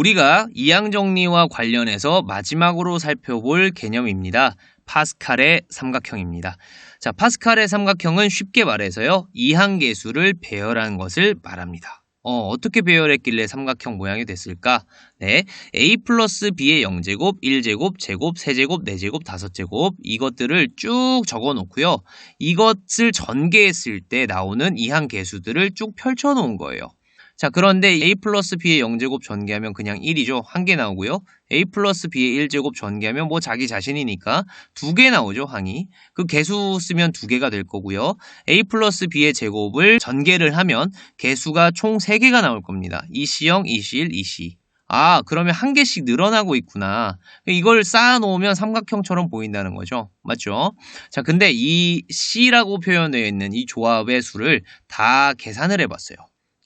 우리가 이항 정리와 관련해서 마지막으로 살펴볼 개념입니다. 파스칼의 삼각형입니다. 자, 파스칼의 삼각형은 쉽게 말해서요, 이항계수를 배열한 것을 말합니다. 어떻게 배열했길래 삼각형 모양이 됐을까? 네, a 플러스 b의 0제곱, 1제곱, 제곱, 세제곱, 네제곱, 다섯제곱 이것들을 쭉 적어 놓고요. 이것을 전개했을 때 나오는 이항계수들을 쭉 펼쳐 놓은 거예요. 자, 그런데 a 플러스 b의 0제곱 전개하면 그냥 1이죠. 한 개 나오고요. a 플러스 b의 1제곱 전개하면 뭐 자기 자신이니까 두 개 나오죠, 항이. 그 개수 쓰면 두 개가 될 거고요. a 플러스 b의 제곱을 전개를 하면 개수가 총 3개가 나올 겁니다. EC0, EC1, EC. 아, 그러면 한 개씩 늘어나고 있구나. 이걸 쌓아놓으면 삼각형처럼 보인다는 거죠. 맞죠? 자, 근데 이 C라고 표현되어 있는 이 조합의 수를 다 계산을 해봤어요.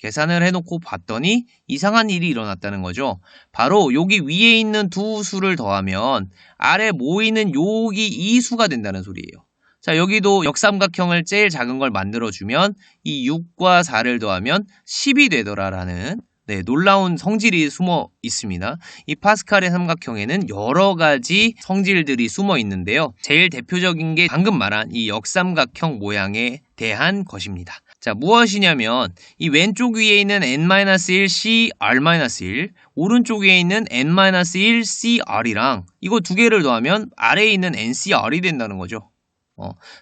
계산을 해놓고 봤더니 이상한 일이 일어났다는 거죠. 바로 여기 위에 있는 두 수를 더하면 아래 모이는 여기 이 수가 된다는 소리예요. 자, 여기도 역삼각형을 제일 작은 걸 만들어주면 이 6과 4를 더하면 10이 되더라라는 놀라운 성질이 숨어 있습니다. 이 파스칼의 삼각형에는 여러 가지 성질들이 숨어 있는데요. 제일 대표적인 게 방금 말한 이 역삼각형 모양에 대한 것입니다. 자, 무엇이냐면 이 왼쪽 위에 있는 n-1 cr-1 오른쪽 위에 있는 n-1 cr이랑 이거 두 개를 더하면 아래에 있는 ncr이 된다는 거죠.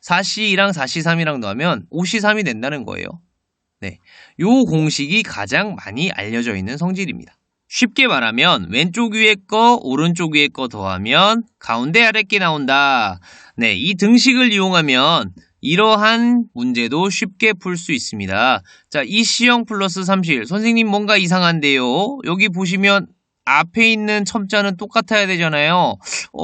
4c랑 4c3이랑 더하면 5c3이 된다는 거예요. 네, 요 공식이 가장 많이 알려져 있는 성질입니다. 쉽게 말하면 왼쪽 위에 거, 오른쪽 위에 거 더하면 가운데 아래 게 나온다. 네, 이 등식을 이용하면 이러한 문제도 쉽게 풀 수 있습니다. 자, EC0 플러스 3C1. 선생님 뭔가 이상한데요. 여기 보시면 앞에 있는 첨자는 똑같아야 되잖아요.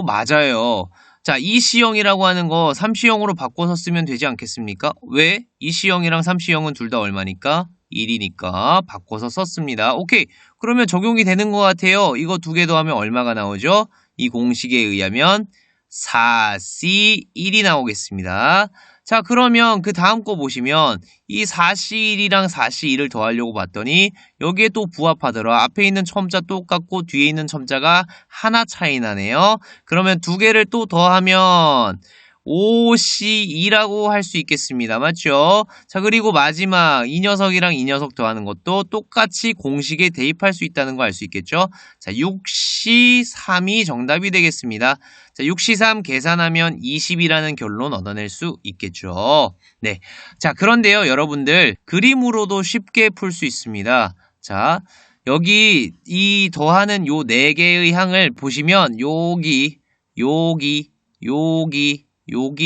맞아요. 자, EC0이라고 하는 거 3C0으로 바꿔서 쓰면 되지 않겠습니까? 왜? EC0이랑 3C0은 둘 다 얼마니까? 1이니까 바꿔서 썼습니다. 오케이. 그러면 적용이 되는 것 같아요. 이거 두 개 더하면 얼마가 나오죠? 이 공식에 의하면 4C1이 나오겠습니다. 자, 그러면 그 다음 거 보시면 이 4C1이랑 4C2를 더하려고 봤더니 여기에 또 부합하더라. 앞에 있는 첨자 똑같고 뒤에 있는 첨자가 하나 차이 나네요. 그러면 두 개를 또 더하면 5C2라고 할 수 있겠습니다. 맞죠? 자, 그리고 마지막 이 녀석이랑 이 녀석 더하는 것도 똑같이 공식에 대입할 수 있다는 거 알 수 있겠죠? 자, 6C3이 정답이 되겠습니다. 자, 6C3 계산하면 20이라는 결론 얻어낼 수 있겠죠. 네. 자, 그런데요, 여러분들 그림으로도 쉽게 풀 수 있습니다. 자, 여기 이 더하는 요 4개의 항을 보시면 여기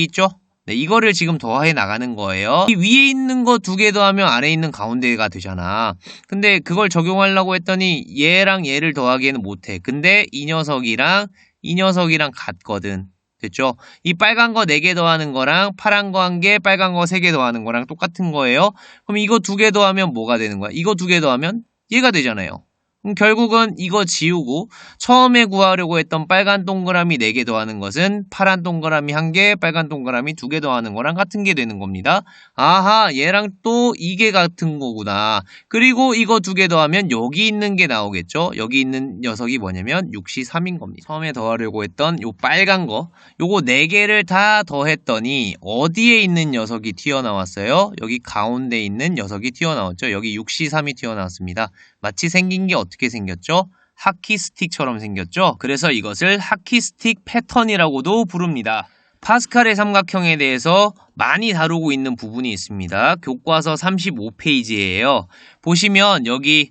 있죠? 네, 이거를 지금 더해 나가는 거예요. 이 위에 있는 거 두 개 더하면 아래에 있는 가운데가 되잖아. 근데 그걸 적용하려고 했더니 얘랑 얘를 더하기에는 못해. 근데 이 녀석이랑 같거든. 됐죠? 이 빨간 거 4개 더하는 거랑 파란 거 1개, 빨간 거 3개 더하는 거랑 똑같은 거예요. 그럼 이거 2개 더하면 뭐가 되는 거야? 이거 2개 더하면 얘가 되잖아요. 그럼 결국은 이거 지우고 처음에 구하려고 했던 빨간 동그라미 4개 더하는 것은 파란 동그라미 1개, 빨간 동그라미 2개 더하는 거랑 같은 게 되는 겁니다. 아하, 얘랑 또 이게 같은 거구나. 그리고 이거 2개 더하면 여기 있는 게 나오겠죠? 여기 있는 녀석이 뭐냐면 6C3인 겁니다. 처음에 더하려고 했던 요 빨간 거, 요거 4개를 다 더했더니 어디에 있는 녀석이 튀어나왔어요? 여기 가운데 있는 녀석이 튀어나왔죠? 여기 6C3이 튀어나왔습니다. 마치 생긴 게 어떻게 생겼죠? 하키 스틱처럼 생겼죠? 그래서 이것을 하키 스틱 패턴이라고도 부릅니다. 파스칼의 삼각형에 대해서 많이 다루고 있는 부분이 있습니다. 교과서 35페이지예요. 보시면 여기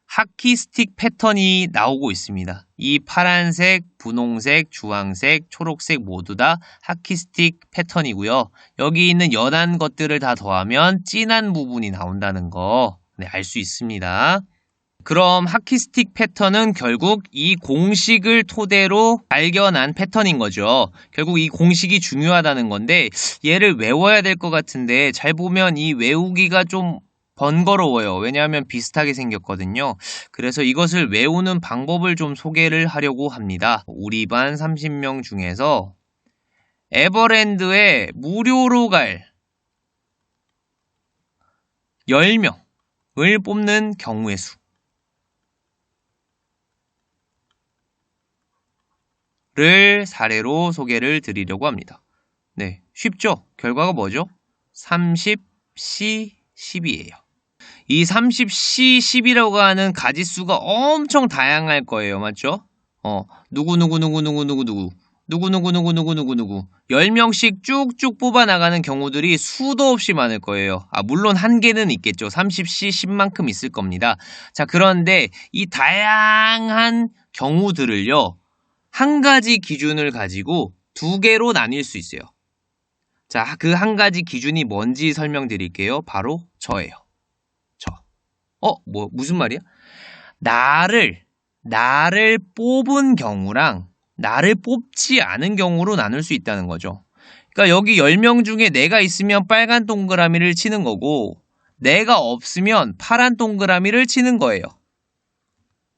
하키 스틱 패턴이 나오고 있습니다. 이 파란색, 분홍색, 주황색, 초록색 모두 다 하키 스틱 패턴이고요. 여기 있는 연한 것들을 다 더하면 진한 부분이 나온다는 거 알 수 있습니다. 그럼 하키스틱 패턴은 결국 이 공식을 토대로 발견한 패턴인 거죠. 결국 이 공식이 중요하다는 건데 얘를 외워야 될 것 같은데 잘 보면 이 외우기가 좀 번거로워요. 왜냐하면 비슷하게 생겼거든요. 그래서 이것을 외우는 방법을 좀 소개를 하려고 합니다. 우리 반 30명 중에서 에버랜드에 무료로 갈 10명을 뽑는 경우의 수. 를 사례로 소개를 드리려고 합니다. 네, 쉽죠? 결과가 뭐죠? 30C, 10이에요. 이 30C, 10이라고 하는 가지수가 엄청 다양할 거예요. 맞죠? 누구 10명씩 쭉쭉 뽑아나가는 경우들이 수도 없이 많을 거예요. 물론 한계는 있겠죠. 30C, 10만큼 있을 겁니다. 자, 그런데 이 다양한 경우들을요, 한 가지 기준을 가지고 두 개로 나뉠 수 있어요. 자, 그 한 가지 기준이 뭔지 설명드릴게요. 바로 저예요. 무슨 말이야? 나를 뽑은 경우랑 나를 뽑지 않은 경우로 나눌 수 있다는 거죠. 그러니까 여기 10명 중에 내가 있으면 빨간 동그라미를 치는 거고, 내가 없으면 파란 동그라미를 치는 거예요.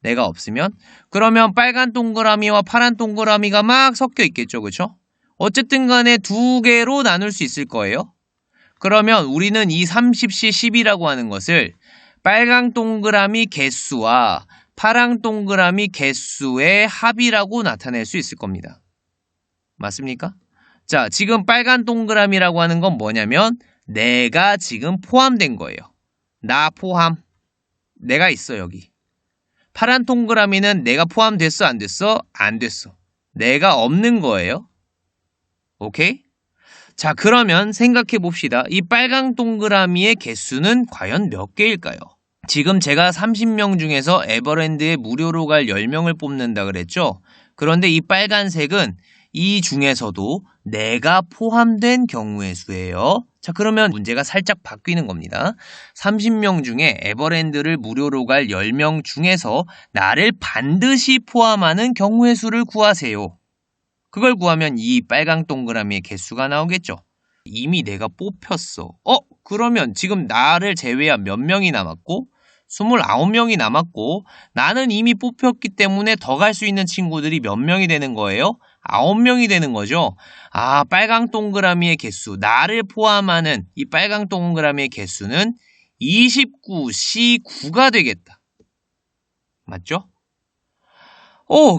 내가 없으면. 그러면 빨간 동그라미와 파란 동그라미가 막 섞여 있겠죠. 그렇죠? 어쨌든 간에 두 개로 나눌 수 있을 거예요. 그러면 우리는 이 30C 10이라고 하는 것을 빨간 동그라미 개수와 파란 동그라미 개수의 합이라고 나타낼 수 있을 겁니다. 맞습니까? 자, 지금 빨간 동그라미라고 하는 건 뭐냐면 내가 지금 포함된 거예요. 나 포함. 내가 있어, 여기. 파란 동그라미는 내가 포함됐어, 안 됐어? 안 됐어. 내가 없는 거예요. 오케이? 자, 그러면 생각해 봅시다. 이 빨간 동그라미의 개수는 과연 몇 개일까요? 지금 제가 30명 중에서 에버랜드에 무료로 갈 10명을 뽑는다 그랬죠? 그런데 이 빨간색은 이 중에서도 내가 포함된 경우의 수예요. 자, 그러면 문제가 살짝 바뀌는 겁니다. 30명 중에 에버랜드를 무료로 갈 10명 중에서 나를 반드시 포함하는 경우의 수를 구하세요. 그걸 구하면 이 빨간 동그라미의 개수가 나오겠죠. 이미 내가 뽑혔어. 그러면 지금 나를 제외한 몇 명이 남았고 29명이 남았고 나는 이미 뽑혔기 때문에 더 갈 수 있는 친구들이 몇 명이 되는 거예요? 9명이 되는 거죠. 빨간 동그라미의 개수, 나를 포함하는 이 빨간 동그라미의 개수는 29C9가 되겠다. 맞죠?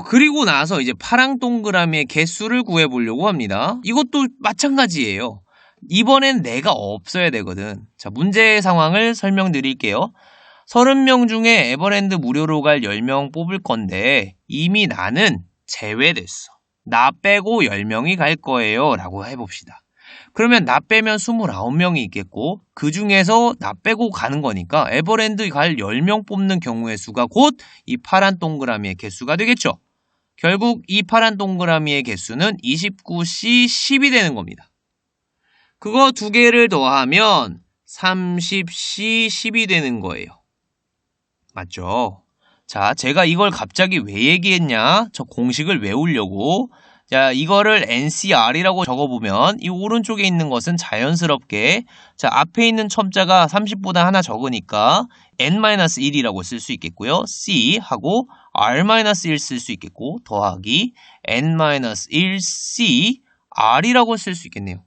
그리고 나서 이제 파란 동그라미의 개수를 구해보려고 합니다. 이것도 마찬가지예요. 이번엔 내가 없어야 되거든. 자, 문제의 상황을 설명드릴게요. 30명 중에 에버랜드 무료로 갈 10명 뽑을 건데 이미 나는 제외됐어. 나 빼고 10명이 갈 거예요. 라고 해봅시다. 그러면 나 빼면 29명이 있겠고 그 중에서 나 빼고 가는 거니까 에버랜드 갈 10명 뽑는 경우의 수가 곧 이 파란 동그라미의 개수가 되겠죠. 결국 이 파란 동그라미의 개수는 29C 10이 되는 겁니다. 그거 두 개를 더하면 30C 10이 되는 거예요. 맞죠? 자, 제가 이걸 갑자기 왜 얘기했냐? 저 공식을 외우려고. 자, 이거를 NCR이라고 적어보면 이 오른쪽에 있는 것은 자연스럽게 자, 앞에 있는 첨자가 30보다 하나 적으니까 N-1이라고 쓸 수 있겠고요. C 하고 R-1 쓸 수 있겠고 더하기 N-1C R이라고 쓸 수 있겠네요.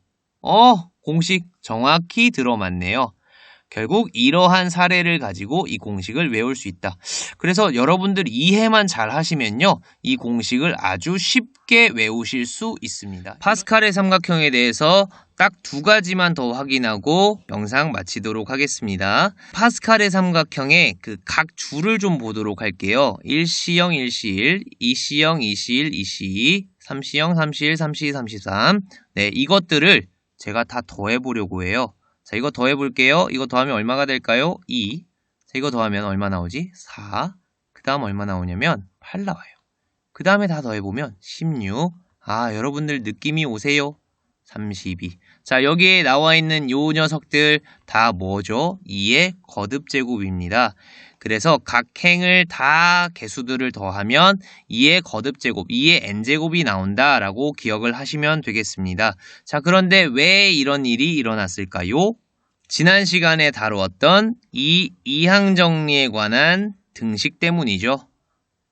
공식 정확히 들어맞네요. 결국 이러한 사례를 가지고 이 공식을 외울 수 있다. 그래서 여러분들 이해만 잘 하시면요. 이 공식을 아주 쉽게 외우실 수 있습니다. 파스칼의 삼각형에 대해서 딱 두 가지만 더 확인하고 영상 마치도록 하겠습니다. 파스칼의 삼각형의 그 각 줄을 좀 보도록 할게요. 1C0, 1C1, 2C0, 2C1, 2C2, 3C0, 3C1, 3C2, 3C3. 네, 이것들을 제가 다 더해보려고 해요. 자, 이거 더해볼게요. 이거 더하면 얼마가 될까요? 2. 자, 이거 더하면 얼마 나오지? 4. 그 다음 얼마 나오냐면 8 나와요. 그 다음에 다 더해보면 16. 여러분들 느낌이 오세요? 32. 자, 여기에 나와 있는 요 녀석들 다 뭐죠? 2의 거듭제곱입니다. 그래서 각 행을 다 개수들을 더하면 2의 거듭제곱, 2의 n제곱이 나온다라고 기억을 하시면 되겠습니다. 자, 그런데 왜 이런 일이 일어났을까요? 지난 시간에 다루었던 이 이항정리에 관한 등식 때문이죠.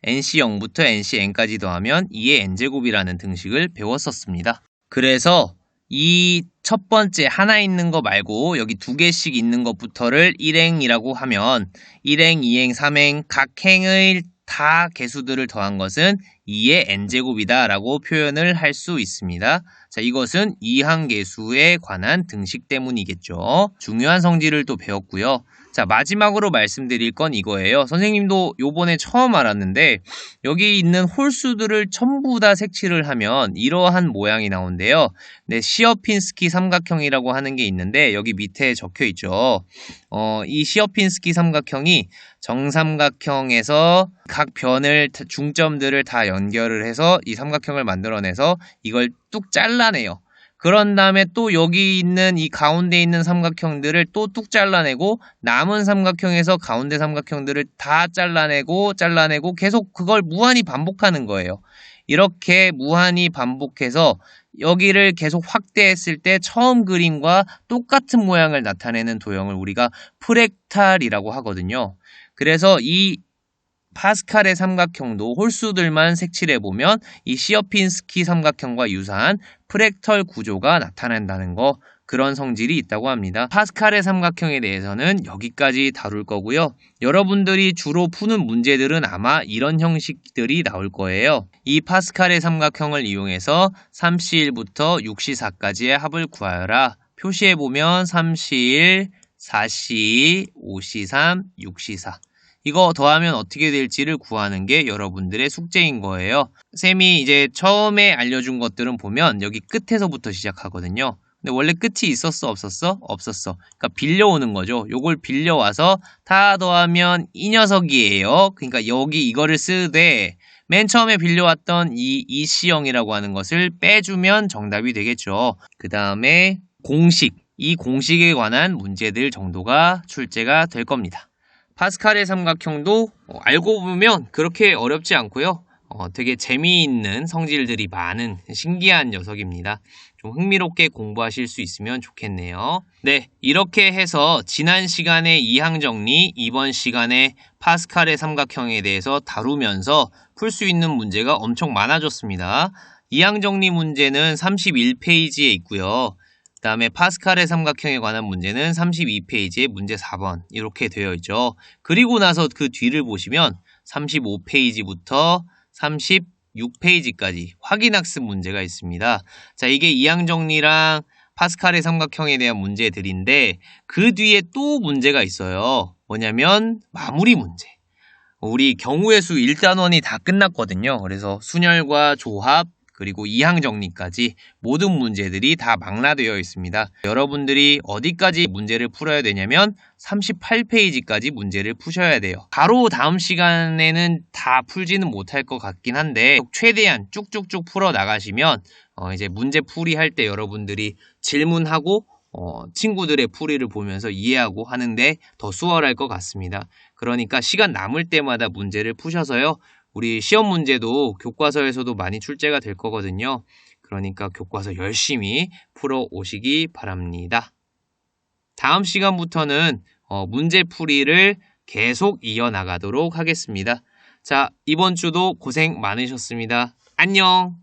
NC0부터 NCn까지 더하면 2의 n제곱이라는 등식을 배웠었습니다. 그래서 이 첫 번째 하나 있는 거 말고 여기 두 개씩 있는 것부터를 1행이라고 하면 1행, 2행, 3행 각 행을 다 개수들을 더한 것은 2의 n제곱이다 라고 표현을 할 수 있습니다. 자, 이것은 이항계수에 관한 등식 때문이겠죠. 중요한 성질을 또 배웠고요. 자, 마지막으로 말씀드릴 건 이거예요. 선생님도 요번에 처음 알았는데 여기 있는 홀수들을 전부 다 색칠을 하면 이러한 모양이 나온대요. 네, 시어핀스키 삼각형이라고 하는 게 있는데 여기 밑에 적혀 있죠. 이 시어핀스키 삼각형이 정삼각형에서 각 변을 중점들을 다 연결을 해서 이 삼각형을 만들어내서 이걸 뚝 잘라내요. 그런 다음에 또 여기 있는 이 가운데 있는 삼각형들을 또 뚝 잘라내고 남은 삼각형에서 가운데 삼각형들을 다 잘라내고 계속 그걸 무한히 반복하는 거예요. 이렇게 무한히 반복해서 여기를 계속 확대했을 때 처음 그림과 똑같은 모양을 나타내는 도형을 우리가 프랙탈이라고 하거든요. 그래서 이 파스칼의 삼각형도 홀수들만 색칠해보면 이 시어핀스키 삼각형과 유사한 프랙털 구조가 나타난다는 거, 그런 성질이 있다고 합니다. 파스칼의 삼각형에 대해서는 여기까지 다룰 거고요. 여러분들이 주로 푸는 문제들은 아마 이런 형식들이 나올 거예요. 이 파스칼의 삼각형을 이용해서 3C1부터 6C4까지의 합을 구하여라. 표시해보면 3C1, 4C2, 5C3, 6C4 이거 더하면 어떻게 될지를 구하는 게 여러분들의 숙제인 거예요. 쌤이 이제 처음에 알려준 것들은 보면 여기 끝에서부터 시작하거든요. 근데 원래 끝이 있었어? 없었어? 없었어. 그러니까 빌려오는 거죠. 요걸 빌려와서 다 더하면 이 녀석이에요. 그러니까 여기 이거를 쓰되 맨 처음에 빌려왔던 이 이C형이라고 하는 것을 빼주면 정답이 되겠죠. 그 다음에 공식, 이 공식에 관한 문제들 정도가 출제가 될 겁니다. 파스칼의 삼각형도 알고 보면 그렇게 어렵지 않고요. 되게 재미있는 성질들이 많은 신기한 녀석입니다. 좀 흥미롭게 공부하실 수 있으면 좋겠네요. 네, 이렇게 해서 지난 시간에 이항정리, 이번 시간에 파스칼의 삼각형에 대해서 다루면서 풀 수 있는 문제가 엄청 많아졌습니다. 이항정리 문제는 31페이지에 있고요. 그 다음에 파스칼의 삼각형에 관한 문제는 32페이지에 문제 4번 이렇게 되어 있죠. 그리고 나서 그 뒤를 보시면 35페이지부터 36페이지까지 확인학습 문제가 있습니다. 자, 이게 이항정리랑 파스칼의 삼각형에 대한 문제들인데 그 뒤에 또 문제가 있어요. 뭐냐면 마무리 문제. 우리 경우의 수 1단원이 다 끝났거든요. 그래서 순열과 조합 그리고 이항정리까지 모든 문제들이 다 망라되어 있습니다. 여러분들이 어디까지 문제를 풀어야 되냐면 38페이지까지 문제를 푸셔야 돼요. 바로 다음 시간에는 다 풀지는 못할 것 같긴 한데 최대한 쭉쭉쭉 풀어 나가시면 이제 문제 풀이 할 때 여러분들이 질문하고 친구들의 풀이를 보면서 이해하고 하는데 더 수월할 것 같습니다. 그러니까 시간 남을 때마다 문제를 푸셔서요. 우리 시험 문제도 교과서에서도 많이 출제가 될 거거든요. 그러니까 교과서 열심히 풀어 오시기 바랍니다. 다음 시간부터는 문제풀이를 계속 이어나가도록 하겠습니다. 자, 이번 주도 고생 많으셨습니다. 안녕!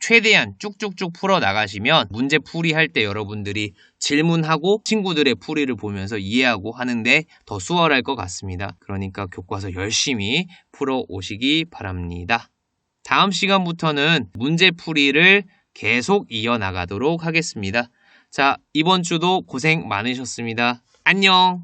최대한 쭉쭉쭉 풀어 나가시면 문제 풀이할 때 여러분들이 질문하고 친구들의 풀이를 보면서 이해하고 하는데 더 수월할 것 같습니다. 그러니까 교과서 열심히 풀어 오시기 바랍니다. 다음 시간부터는 문제 풀이를 계속 이어나가도록 하겠습니다. 자, 이번 주도 고생 많으셨습니다. 안녕!